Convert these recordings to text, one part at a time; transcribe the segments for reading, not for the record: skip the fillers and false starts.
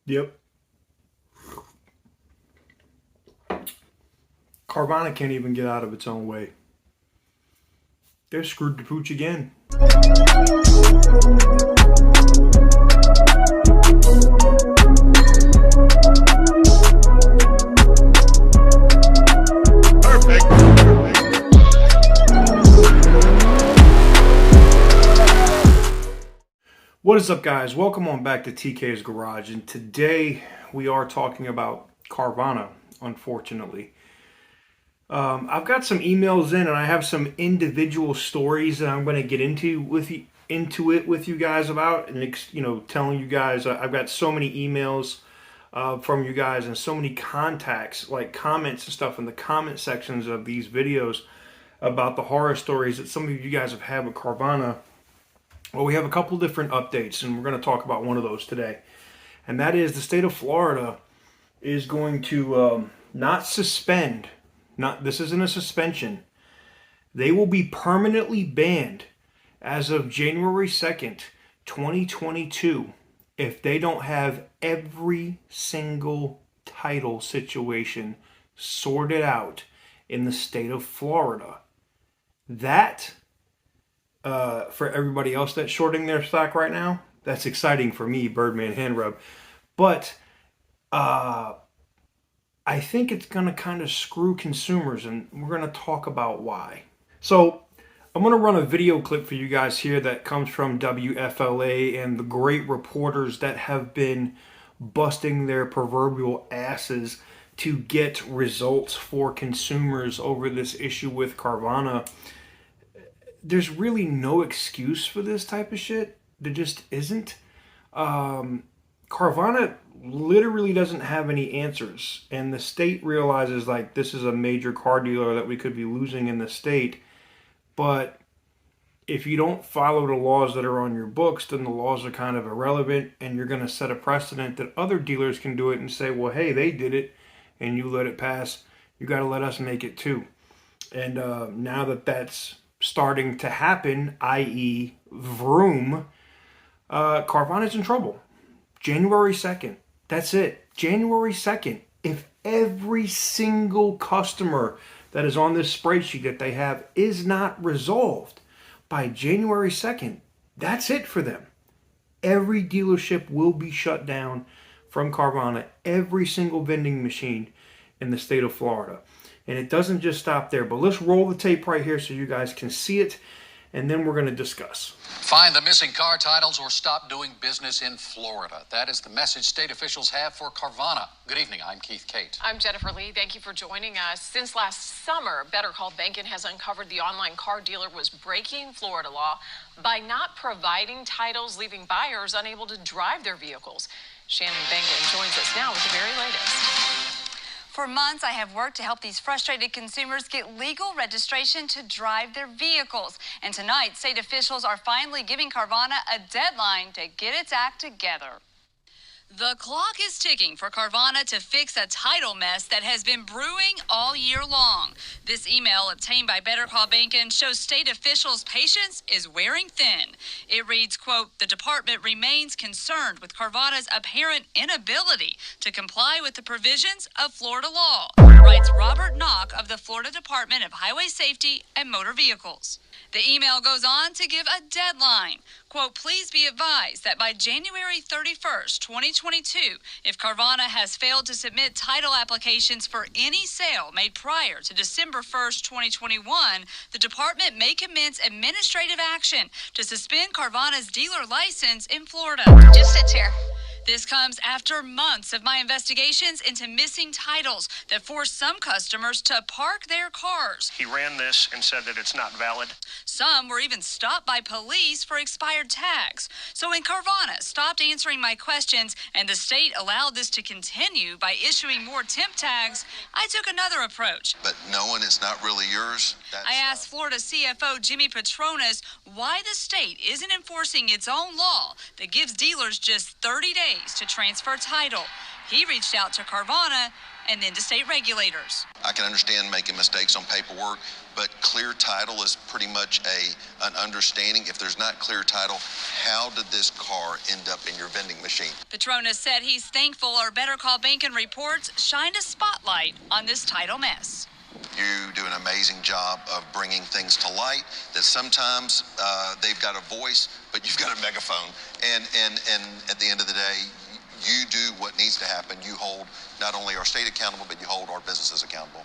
Yep. Carvana can't even get out of its own way. They're screwed to pooch again. What is up, guys? Welcome on back to TK's Garage, and today we are talking about Carvana, unfortunately. I've got some emails in, and I have some individual stories that I'm going to get into with you guys about, and telling you guys. I've got so many emails from you guys, and so many contacts, like comments and stuff in the comment sections of these videos about the horror stories that some of you guys have had with Carvana. Well, we have a couple different updates, and we're going to talk about one of those today. And that is the state of Florida is going to not suspend. This isn't a suspension. They will be permanently banned as of January 2nd, 2022, if they don't have every single title situation sorted out in the state of Florida. That, for everybody else that's shorting their stock right now, that's exciting for me, Birdman Hand Rub. But I think it's going to kind of screw consumers, and we're going to talk about why. So I'm going to run a video clip for you guys here that comes from WFLA and the great reporters that have been busting their proverbial asses to get results for consumers over this issue with Carvana. There's really no excuse for this type of shit. There just isn't. Carvana literally doesn't have any answers, and the state realizes like this is a major car dealer that we could be losing in the state. But if you don't follow the laws that are on your books, then the laws are kind of irrelevant, and you're going to set a precedent that other dealers can do it and say, well, hey, they did it and you let it pass, you got to let us make it too. And now that that's starting to happen, i.e. vroom, Carvana's in trouble. January 2nd. That's it. January 2nd. If every single customer that is on this spreadsheet that they have is not resolved by January 2nd, that's it for them. Every dealership will be shut down from Carvana. Every single vending machine in the state of Florida. And it doesn't just stop there, but let's roll the tape right here so you guys can see it, and then we're going to discuss. Find the missing car titles or stop doing business in Florida. That is the message state officials have for Carvana. Good evening, I'm Keith Kate. I'm Jennifer Lee. Thank you for joining us. Since last summer, Better Call Bankin has uncovered the online car dealer was breaking Florida law by not providing titles, leaving buyers unable to drive their vehicles. Shannon Bankin joins us now with the very latest. For months, I have worked to help these frustrated consumers get legal registration to drive their vehicles. And tonight, state officials are finally giving Carvana a deadline to get its act together. The clock is ticking for Carvana to fix a title mess that has been brewing all year long. This email obtained by Better Call Bankin shows state officials' patience is wearing thin. It reads, quote, the department remains concerned with Carvana's apparent inability to comply with the provisions of Florida law, writes Robert Knock of the Florida Department of Highway Safety and Motor Vehicles. The email goes on to give a deadline. Quote, please be advised that by January 31st, 2022, if Carvana has failed to submit title applications for any sale made prior to December 1st, 2021, the department may commence administrative action to suspend Carvana's dealer license in Florida. Just sits here. This comes after months of my investigations into missing titles that forced some customers to park their cars. He ran this and said that it's not valid. Some were even stopped by police for expired tags. So when Carvana stopped answering my questions and the state allowed this to continue by issuing more temp tags, I took another approach. But knowing it's not really yours, I asked Florida CFO Jimmy Petronas why the state isn't enforcing its own law that gives dealers just 30 days to transfer title. He reached out to Carvana and then to state regulators. I can understand making mistakes on paperwork, but clear title is pretty much an understanding. If there's not clear title, how did this car end up in your vending machine? Petronas said he's thankful our Better Call Bankin reports shined a spotlight on this title mess. You do an amazing job of bringing things to light that sometimes they've got a voice, but you've got a megaphone. And at the end of the day, you do what needs to happen. You hold not only our state accountable, but you hold our businesses accountable.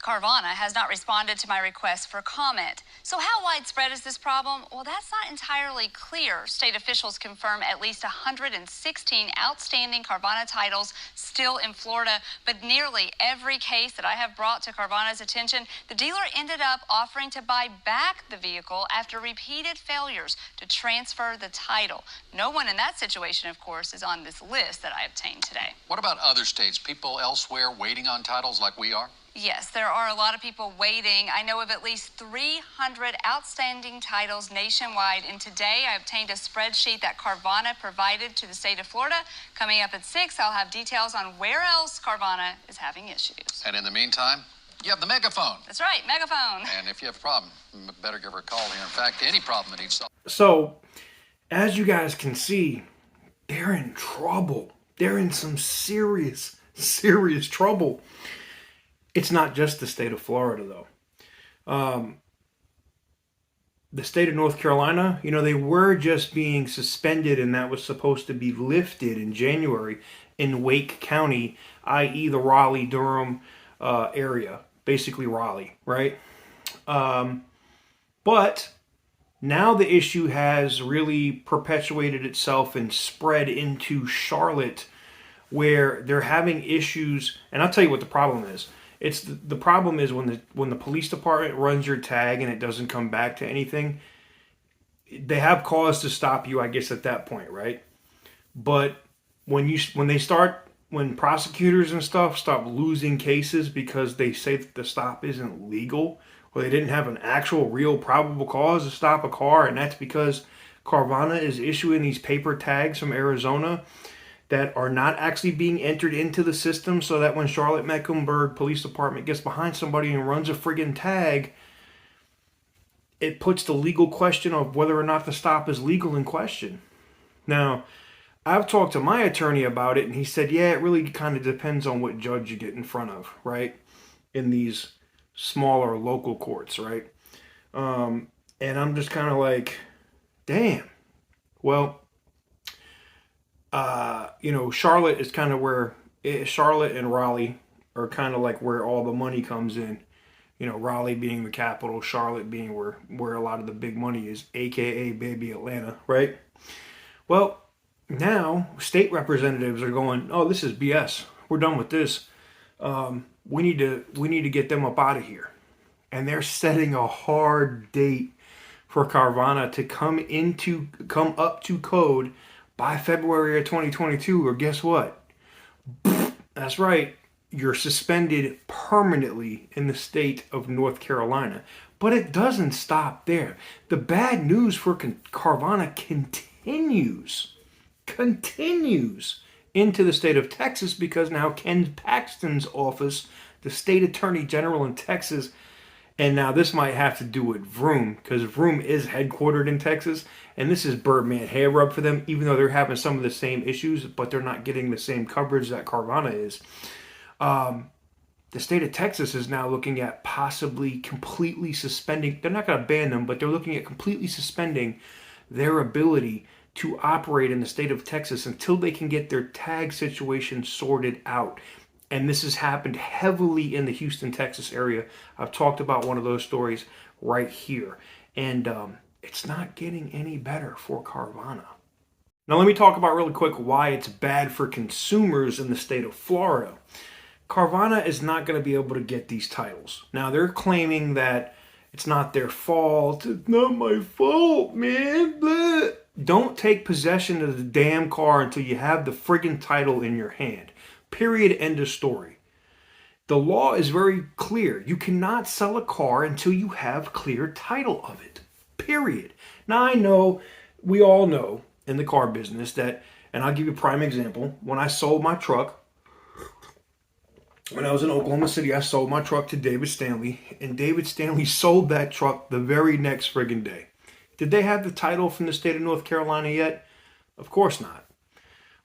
Carvana has not responded to my request for comment. So how widespread is this problem? Well, that's not entirely clear. State officials confirm at least 116 outstanding Carvana titles still in Florida, but nearly every case that I have brought to Carvana's attention, the dealer ended up offering to buy back the vehicle after repeated failures to transfer the title. No one in that situation, of course, is on this list that I obtained today. What about other states? People elsewhere waiting on titles like we are? Yes, there are a lot of people waiting. I know of at least 300 outstanding titles nationwide, and today I obtained a spreadsheet that Carvana provided to the state of Florida. Coming up at 6, I'll have details on where else Carvana is having issues. And in the meantime, you have the megaphone. That's right, megaphone. And if you have a problem, better give her a call here. In fact, any problem that needs solved. So, as you guys can see, they're in trouble. They're in some serious, serious trouble. It's not just the state of Florida, though. The state of North Carolina, they were just being suspended, and that was supposed to be lifted in January in Wake County, i.e. the Raleigh-Durham area, basically Raleigh, right? But now the issue has really perpetuated itself and spread into Charlotte, where they're having issues, and I'll tell you what the problem is. It's the problem is when the police department runs your tag and it doesn't come back to anything, they have cause to stop you, I guess, at that point, right? But when prosecutors and stuff stop losing cases because they say that the stop isn't legal, or they didn't have an actual real probable cause to stop a car, and that's because Carvana is issuing these paper tags from Arizona that are not actually being entered into the system, so that when Charlotte-Mecklenburg Police Department gets behind somebody and runs a friggin' tag, it puts the legal question of whether or not the stop is legal in question. Now, I've talked to my attorney about it, and he said, yeah, it really kind of depends on what judge you get in front of, right? In these smaller local courts, right? And I'm just kind of like, damn. Well, Charlotte is kind of where Charlotte and Raleigh are kind of like where all the money comes in. Raleigh being the capital, Charlotte being where a lot of the big money is, aka baby Atlanta, right? Well, now state representatives are going, oh, this is BS. We're done with this. We need to get them up out of here. And they're setting a hard date for Carvana to come up to code by February of 2022, or guess what? That's right, you're suspended permanently in the state of North Carolina. But it doesn't stop there. The bad news for Carvana continues into the state of Texas, because now Ken Paxton's office, the state attorney general in Texas, and now this might have to do with Vroom, because Vroom is headquartered in Texas, and this is Birdman hair rub for them, even though they're having some of the same issues, but they're not getting the same coverage that Carvana is. The state of Texas is now looking at possibly completely suspending, they're not going to ban them, but they're looking at completely suspending their ability to operate in the state of Texas until they can get their tag situation sorted out. And this has happened heavily in the Houston, Texas area. I've talked about one of those stories right here. And it's not getting any better for Carvana. Now let me talk about really quick why it's bad for consumers in the state of Florida. Carvana is not going to be able to get these titles. Now they're claiming that it's not their fault. It's not my fault, man. Blah. Don't take possession of the damn car until you have the friggin' title in your hand. Period. End of story. The law is very clear. You cannot sell a car until you have clear title of it. Period. Now I know, we all know in the car business that, and I'll give you a prime example. When I sold my truck, When I was in Oklahoma City, I sold my truck to David Stanley, and David Stanley sold that truck the very next friggin' day. Did they have the title from the state of North Carolina yet? Of course not.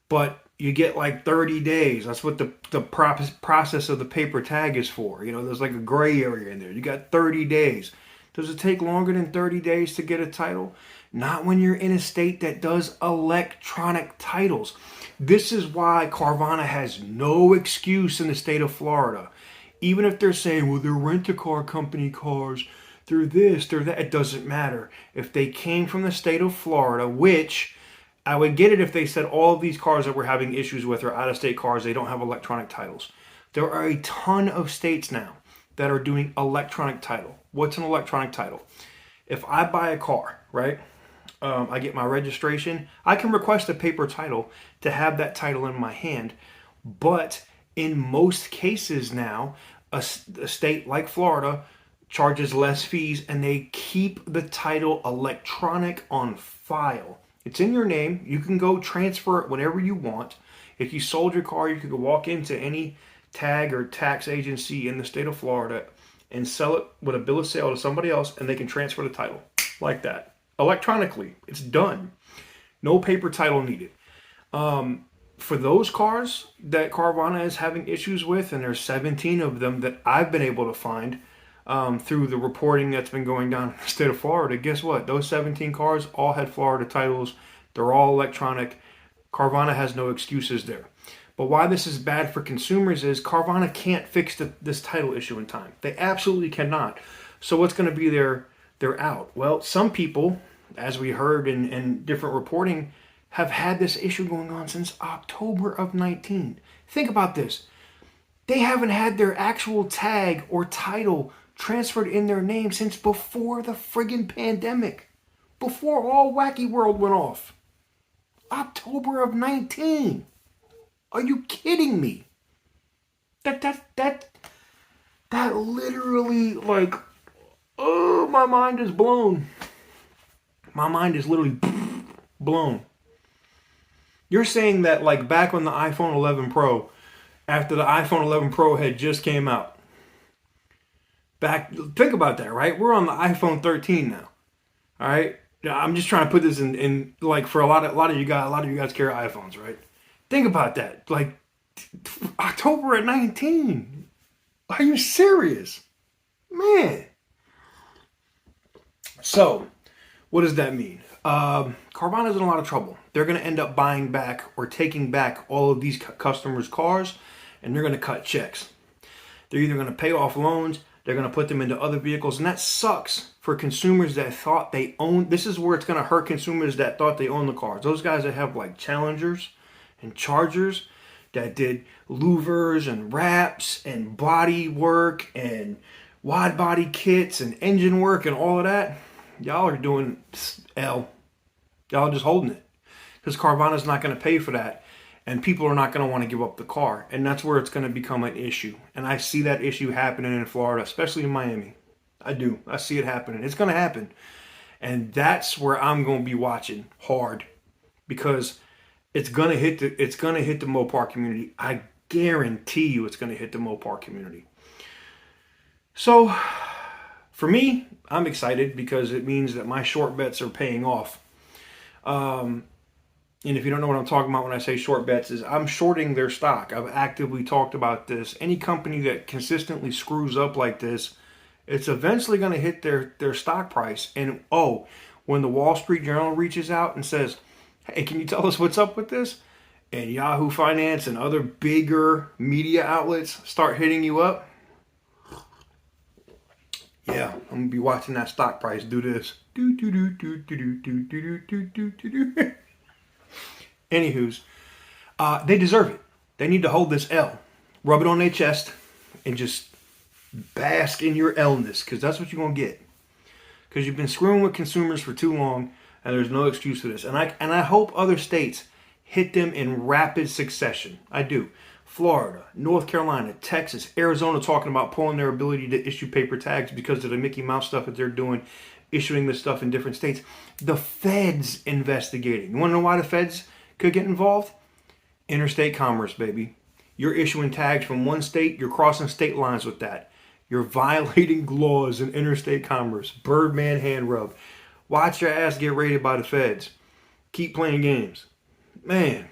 But you get like 30 days. That's what the process of the paper tag is for. You know, there's like a gray area in there. You got 30 days. Does it take longer than 30 days to get a title? Not when you're in a state that does electronic titles. This is why Carvana has no excuse in the state of Florida. Even if they're saying, well, they're rent-a-car company cars, they're this, they're that, it doesn't matter. If they came from the state of Florida, which I would get it if they said all of these cars that we're having issues with are out-of-state cars, they don't have electronic titles. There are a ton of states now that are doing electronic title. What's an electronic title? If I buy a car, right? I get my registration. I can request a paper title to have that title in my hand. But in most cases now, a state like Florida charges less fees and they keep the title electronic on file. It's in your name. You can go transfer it whenever you want. If you sold your car, you could go walk into any tag or tax agency in the state of Florida and sell it with a bill of sale to somebody else, and they can transfer the title like that. Electronically. It's done. No paper title needed. For those cars that Carvana is having issues with, and there's 17 of them that I've been able to find through the reporting that's been going down in the state of Florida, guess what? Those 17 cars all had Florida titles. They're all electronic. Carvana has no excuses there. But why this is bad for consumers is Carvana can't fix this title issue in time. They absolutely cannot. So what's going to be their out? Well, some people, as we heard in different reporting, have had this issue going on since October of 19. Think about this. They haven't had their actual tag or title transferred in their name since before the friggin' pandemic. Before all Wacky World went off. October of 19. Are you kidding me? That literally, like, oh, my mind is blown. My mind is literally blown. You're saying that, like, back on the iPhone 11 Pro, after the iPhone 11 Pro had just came out, think about that, right? We're on the iPhone 13 now. All right? I'm just trying to put this in like, for a lot of you guys carry iPhones, right? Think about that. Like, October at 19. Are you serious? Man. So, what does that mean? Carvana's in a lot of trouble. They're going to end up buying back or taking back all of these customers' cars, and they're going to cut checks. They're either going to pay off loans, they're going to put them into other vehicles, and that sucks for consumers that thought they owned. This is where it's going to hurt consumers that thought they owned the cars. Those guys that have, like, Challengers and Chargers that did louvers and wraps and body work and wide body kits and engine work and all of that. Y'all are doing L. Y'all just holding it. Because Carvana's not going to pay for that. And people are not going to want to give up the car. And that's where it's going to become an issue. And I see that issue happening in Florida, especially in Miami. I do. I see it happening. It's going to happen. And that's where I'm going to be watching hard. Because it's going to hit the Mopar community. I guarantee you it's going to hit the Mopar community. So, for me, I'm excited because it means that my short bets are paying off. And if you don't know what I'm talking about when I say short bets, is I'm shorting their stock. I've actively talked about this. Any company that consistently screws up like this, it's eventually going to hit their stock price. And when the Wall Street Journal reaches out and says, hey, can you tell us what's up with this? And Yahoo Finance and other bigger media outlets start hitting you up. Yeah, I'm going to be watching that stock price do this. Anywho's, they deserve it. They need to hold this L. Rub it on their chest and just bask in your L-ness, because that's what you're going to get. Because you've been screwing with consumers for too long, and there's no excuse for this. And I hope other states hit them in rapid succession. I do. Florida, North Carolina, Texas, Arizona talking about pulling their ability to issue paper tags because of the Mickey Mouse stuff that they're doing, issuing this stuff in different states. The feds investigating. You want to know why the feds could get involved? Interstate commerce, baby. You're issuing tags from one state, you're crossing state lines with that. You're violating laws in interstate commerce. Birdman hand rub. Watch your ass get raided by the feds. Keep playing games. Man,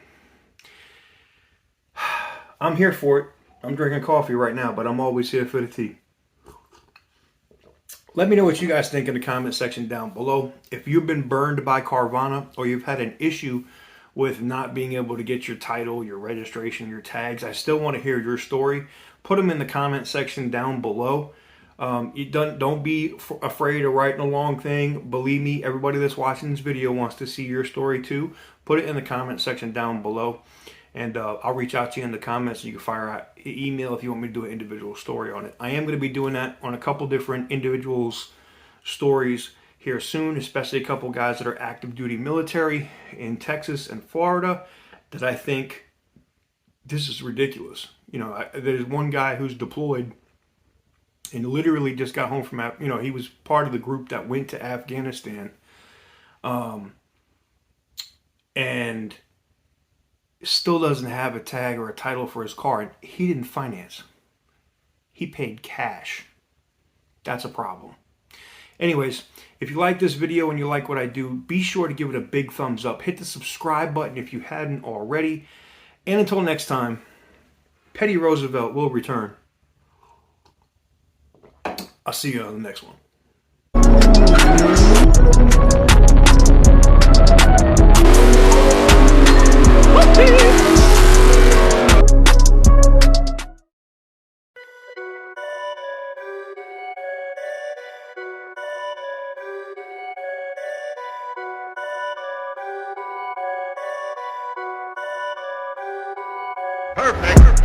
I'm here for it. I'm drinking coffee right now, but I'm always here for the tea. Let me know what you guys think in the comment section down below. If you've been burned by Carvana or you've had an issue with not being able to get your title, your registration, your tags, I still want to hear your story. Put them in the comment section down below. Don't be afraid of writing a long thing. Believe me, everybody that's watching this video wants to see your story too. Put it in the comment section down below, and I'll reach out to you in the comments. You can fire out an email if you want me to do an individual story on it. I am going to be doing that on a couple different individuals' stories here soon, especially a couple guys that are active duty military in Texas and Florida that I think this is ridiculous. You know, there's one guy who's deployed and literally just got home from, you know, he was part of the group that went to Afghanistan, and still doesn't have a tag or a title for his car. And he didn't finance. He paid cash. That's a problem. Anyways, if you like this video and you like what I do, be sure to give it a big thumbs up. Hit the subscribe button if you hadn't already. And until next time, Petty Roosevelt will return. I'll see you on the next one. Perfect.